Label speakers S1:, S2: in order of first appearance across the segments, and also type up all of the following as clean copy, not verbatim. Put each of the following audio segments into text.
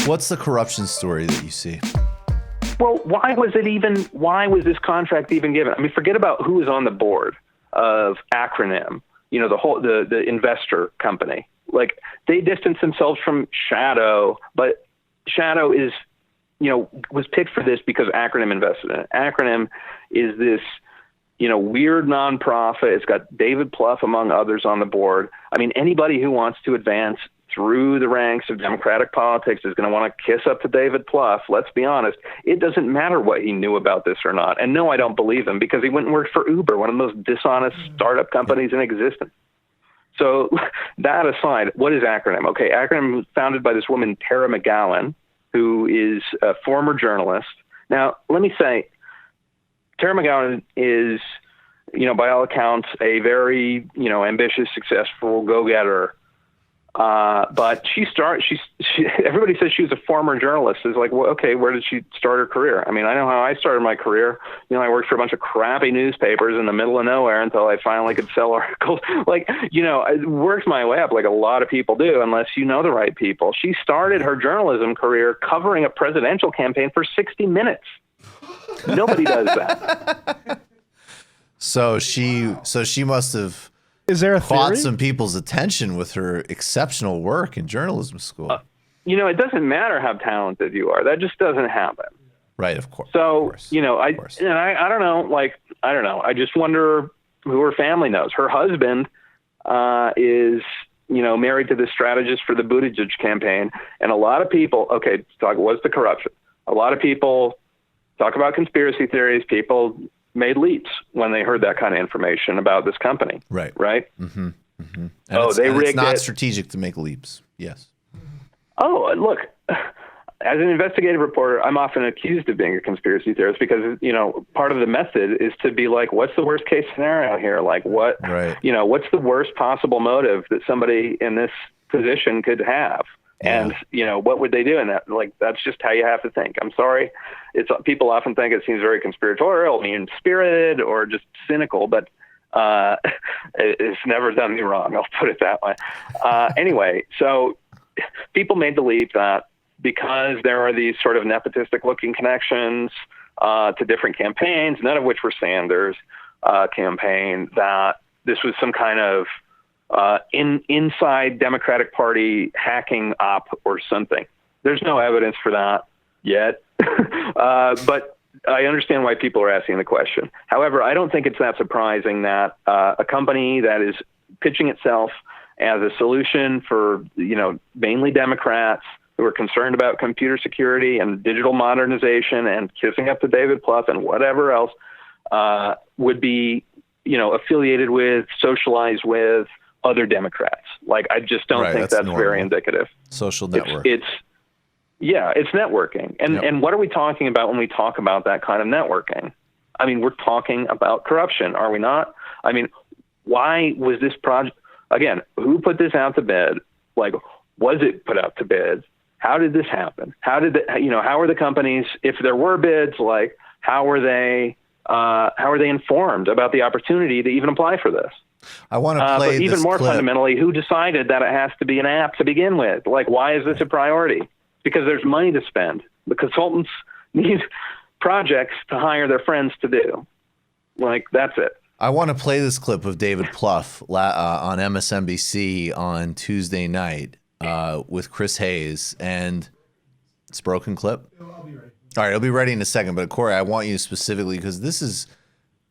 S1: What's the corruption story that you see?
S2: Well, why was this contract even given? I mean, forget about who is on the board of Acronym, the investor company. Like, they distanced themselves from Shadow, but Shadow is, was picked for this because Acronym invested in it. Acronym is this, weird nonprofit. It's got David Plouffe, among others, on the board. I mean, anybody who wants to advance through the ranks of Democratic politics is going to want to kiss up to David Plouffe. Let's be honest. It doesn't matter what he knew about this or not. And no, I don't believe him, because he went and worked for Uber, one of the most dishonest startup companies in existence. So that aside, what is Acronym? Okay, Acronym was founded by this woman, Tara McGowan, who is a former journalist. Now, let me say, Tara McGowan is, by all accounts, a very, ambitious, successful go-getter. But everybody says she was a former journalist. It's like, well, okay, where did she start her career? I mean, I know how I started my career. I worked for a bunch of crappy newspapers in the middle of nowhere until I finally could sell articles. I worked my way up like a lot of people do, unless you know the right people. She started her journalism career covering a presidential campaign for 60 minutes. Nobody does that.
S1: So she must have caught some people's attention with her exceptional work in journalism school.
S2: It doesn't matter how talented you are. That just doesn't happen.
S1: Right, of course.
S2: So,
S1: of course.
S2: I don't know, I don't know. I just wonder who her family knows. Her husband is, married to this strategist for the Buttigieg campaign. And a lot of people, what's the corruption? A lot of people talk about conspiracy theories. People made leaps when they heard that kind of information about this company.
S1: Right.
S2: Right.
S1: Mm-hmm. Mm-hmm.
S2: They rigged it.
S1: It's not strategic to make leaps. Yes.
S2: Oh, look, as an investigative reporter, I'm often accused of being a conspiracy theorist because, part of the method is to be like, what's the worst case scenario here? Like what,
S1: right.
S2: What's the worst possible motive that somebody in this position could have? And, what would they do in that? Like, that's just how you have to think. I'm sorry. People often think it seems very conspiratorial, mean-spirited, or just cynical, but it's never done me wrong. I'll put it that way. Anyway, so people made the leap that because there are these sort of nepotistic-looking connections to different campaigns, none of which were Sanders' campaign, that this was some kind of inside Democratic Party hacking op or something. There's no evidence for that yet, but I understand why people are asking the question. However, I don't think it's that surprising that a company that is pitching itself as a solution for, mainly Democrats who are concerned about computer security and digital modernization and kissing up to David Plouffe and whatever else would be, affiliated with, socialized with other Democrats. Like, I just don't think that's very indicative.
S1: Social network.
S2: It's networking. And what are we talking about when we talk about that kind of networking? I mean, we're talking about corruption, are we not? I mean, why was this project, again, who put this out to bid? Like, was it put out to bid? How did this happen? How are the companies, if there were bids, like, how are they informed about the opportunity to even apply for this?
S1: I want to play
S2: but even
S1: this
S2: more
S1: clip.
S2: fundamentally, who decided that it has to be an app to begin with? Like, why is this a priority? Because there's money to spend. The consultants need projects to hire their friends to do. Like, that's it.
S1: I want to play this clip of David Plouffe on MSNBC on Tuesday night with Chris Hayes, and it's a broken clip.
S3: I'll be ready.
S1: All right, I'll be ready in a second. But Corey, I want you specifically because this is,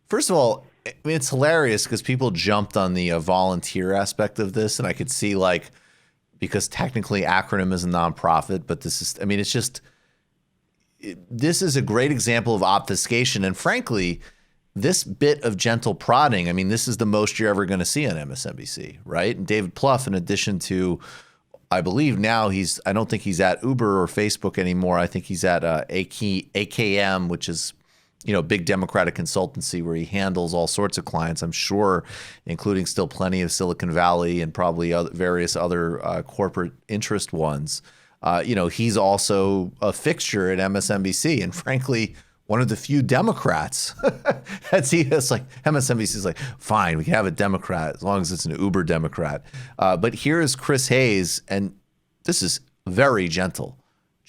S1: first of all, I mean, it's hilarious because people jumped on the volunteer aspect of this, and I could see because technically Acronym is a nonprofit, but this is, I mean, it's just, this is a great example of obfuscation, and frankly, this bit of gentle prodding, I mean, this is the most you're ever going to see on MSNBC, right? And David Plouffe, in addition to, I believe now I don't think he's at Uber or Facebook anymore. I think he's at AKM, which is, big Democratic consultancy where he handles all sorts of clients, I'm sure, including still plenty of Silicon Valley and probably various other corporate interest ones. He's also a fixture at MSNBC, and frankly, one of the few Democrats. It's like MSNBC is like, fine, we can have a Democrat as long as it's an Uber Democrat. But here is Chris Hayes, and this is very gentle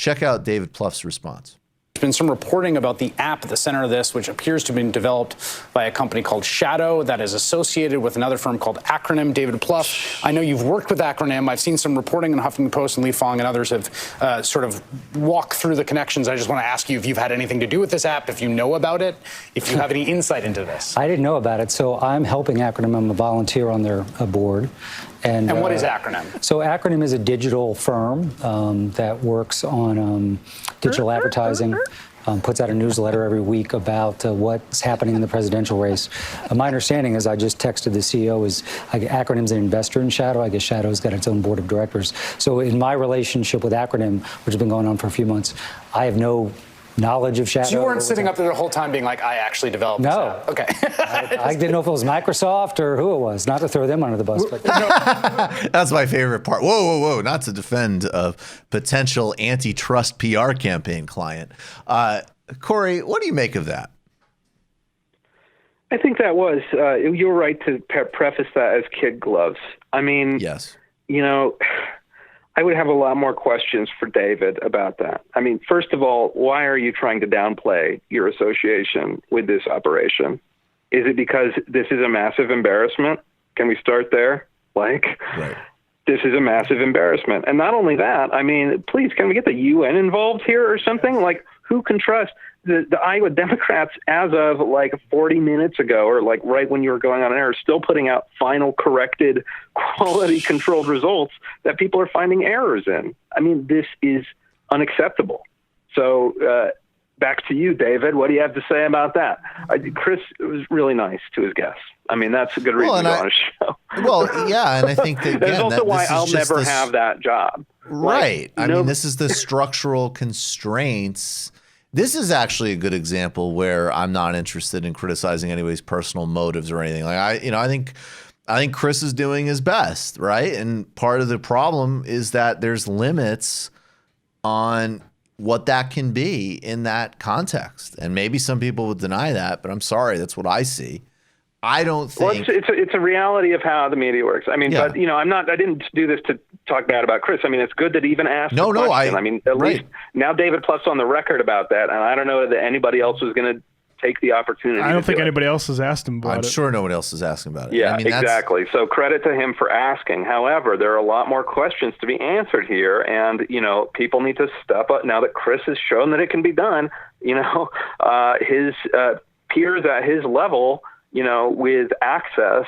S1: Check out David Pluff's response.
S3: There's been some reporting about the app at the center of this, which appears to have been developed by a company called Shadow that is associated with another firm called Acronym. David Pluff, I know you've worked with Acronym. I've seen some reporting in Huffington Post, and Lee Fong and others have sort of walked through the connections. I just want to ask you if you've had anything to do with this app, if you know about it, if you have any insight into this.
S4: I didn't know about it, so I'm helping Acronym. I'm a volunteer on their board.
S3: And what is Acronym?
S4: So Acronym is a digital firm that works on digital advertising, puts out a newsletter every week about what's happening in the presidential race. My understanding is, I just texted the CEO, is Acronym's an investor in Shadow. I guess Shadow's got its own board of directors. So in my relationship with Acronym, which has been going on for a few months, I have no knowledge of Shadow.
S3: So you weren't sitting up there the whole time being like, I actually developed this app. Okay.
S4: I didn't know if it was Microsoft or who it was. Not to throw them under the bus. But
S1: That's my favorite part. Whoa. Not to defend a potential antitrust PR campaign client. Corey, what do you make of that?
S2: I think that was, you were right to preface that as kid gloves. I mean,
S1: yes.
S2: I would have a lot more questions for David about that. I mean, first of all, why are you trying to downplay your association with this operation? Is it because this is a massive embarrassment? Can we start there? Right. This is a massive embarrassment. And not only that, I mean, please, can we get the UN involved here or something? Like, who can trust the Iowa Democrats as of like 40 minutes ago, or like right when you were going on air, are still putting out final corrected quality controlled results that people are finding errors in? I mean, this is unacceptable. So back to you, David. What do you have to say about that? Chris was really nice to his guests. I mean, that's a good reason to go on a show.
S1: Well, yeah, and I think that, again,
S2: that's also why I'll never have that job.
S1: Right. I mean, this is the structural constraints. This is actually a good example where I'm not interested in criticizing anybody's personal motives or anything. Like I think Chris is doing his best, right? And part of the problem is that there's limits on what that can be in that context. And maybe some people would deny that, but I'm sorry, that's what I see. I don't think.
S2: Well, it's a reality of how the media works. I mean, but I didn't do this to talk bad about Chris. I mean, it's good that even asked. No, I mean, at least now David Pluff's on the record about that, and I don't know that anybody else was going to take the opportunity.
S5: I don't think anybody else has asked him about it.
S1: I'm sure no one else is asking about it.
S2: Yeah, I mean, exactly. So credit to him for asking. However, there are a lot more questions to be answered here, and people need to step up now that Chris has shown that it can be done. His peers at his level, with access,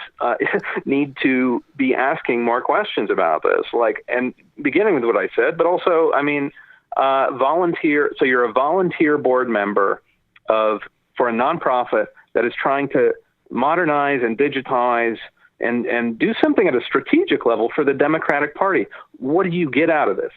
S2: need to be asking more questions about this. And beginning with what I said, but also, I mean, volunteer. So you're a volunteer board member for a nonprofit that is trying to modernize and digitize and do something at a strategic level for the Democratic Party. What do you get out of this?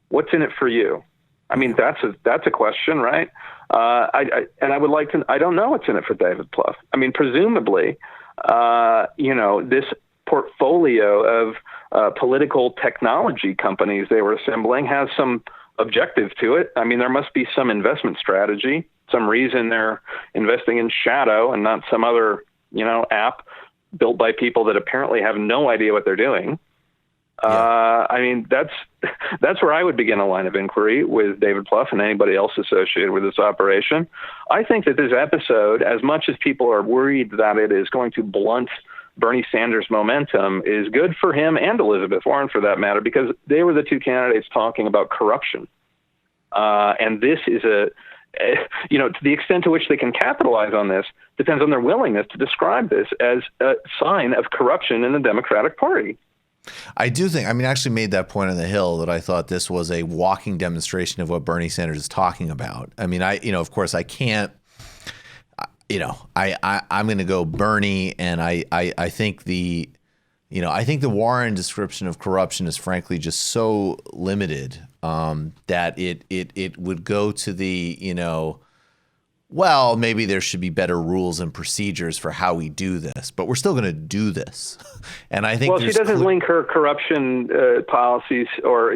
S2: What's in it for you? I mean, that's a question, right? I would like to. I don't know what's in it for David Pluff. I mean, presumably, this portfolio of political technology companies they were assembling has some objective to it. I mean, there must be some investment strategy, some reason they're investing in Shadow and not some other app built by people that apparently have no idea what they're doing. I mean, that's where I would begin a line of inquiry with David Pluff and anybody else associated with this operation. I think that this episode, as much as people are worried that it is going to blunt Bernie Sanders' momentum, is good for him and Elizabeth Warren, for that matter, because they were the two candidates talking about corruption. And this is to the extent to which they can capitalize on this depends on their willingness to describe this as a sign of corruption in the Democratic Party.
S1: I do think, I actually made that point on the Hill that I thought this was a walking demonstration of what Bernie Sanders is talking about. I mean, of course I can't, I'm going to go Bernie, and I think I think the Warren description of corruption is frankly just so limited that it would go to the, well, maybe there should be better rules and procedures for how we do this, but we're still going to do this. And I think
S2: she doesn't link her corruption policies or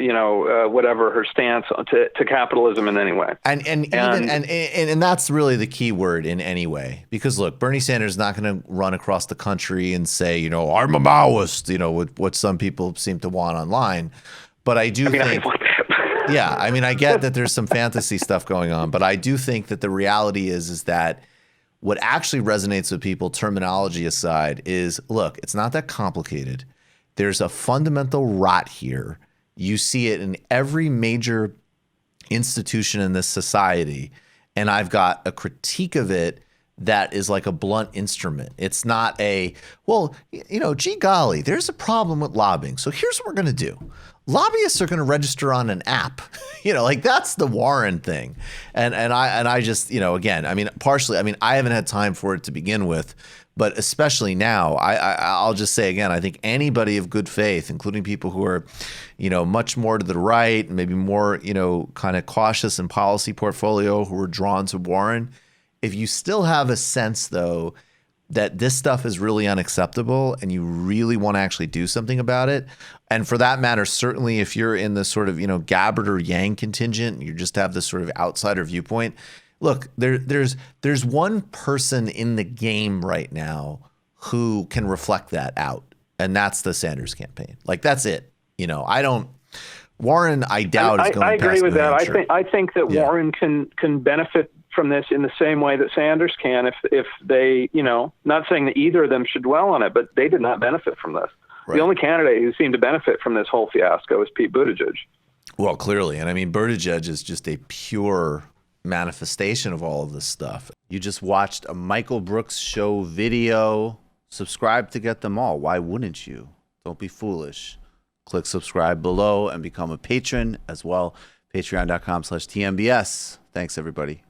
S2: whatever her stance to capitalism in any way.
S1: And that's really the key word, in any way, because look, Bernie Sanders is not going to run across the country and say, I'm a Maoist, what some people seem to want online. But I do think. Yeah, I mean, I get that there's some fantasy stuff going on, but I do think that the reality is that what actually resonates with people, terminology aside, is, look, it's not that complicated. There's a fundamental rot here. You see it in every major institution in this society, and I've got a critique of it that is like a blunt instrument. It's not a, well, you know, gee golly, there's a problem with lobbying. So here's what we're going to do. Lobbyists are going to register on an app. You know, like that's the Warren thing. And I just, you know, again, I mean, partially, I mean, I haven't had time for it to begin with, but especially now, I'll just say again, I think anybody of good faith, including people who are, you know, much more to the right, maybe more, you know, kind of cautious in policy portfolio, who are drawn to Warren, if you still have a sense, though, that this stuff is really unacceptable and you really want to actually do something about it, and for that matter, certainly if you're in the sort of, you know, Gabbard or Yang contingent, you just have this sort of outsider viewpoint. Look, there's one person in the game right now who can reflect that out, and that's the Sanders campaign. Like, that's it. You know, Warren, I doubt is going
S2: I
S1: past
S2: agree with
S1: New
S2: that.
S1: Hampshire.
S2: I think that Warren can benefit from this in the same way that Sanders can if they, you know, not saying that either of them should dwell on it, but they did not benefit from this. Right. The only candidate who seemed to benefit from this whole fiasco is Pete Buttigieg.
S1: Well, clearly. And I mean, Buttigieg is just a pure manifestation of all of this stuff. You just watched a Michael Brooks show video. Subscribe to get them all. Why wouldn't you? Don't be foolish. Click subscribe below and become a patron as well. Patreon.com/TMBS. Thanks, everybody.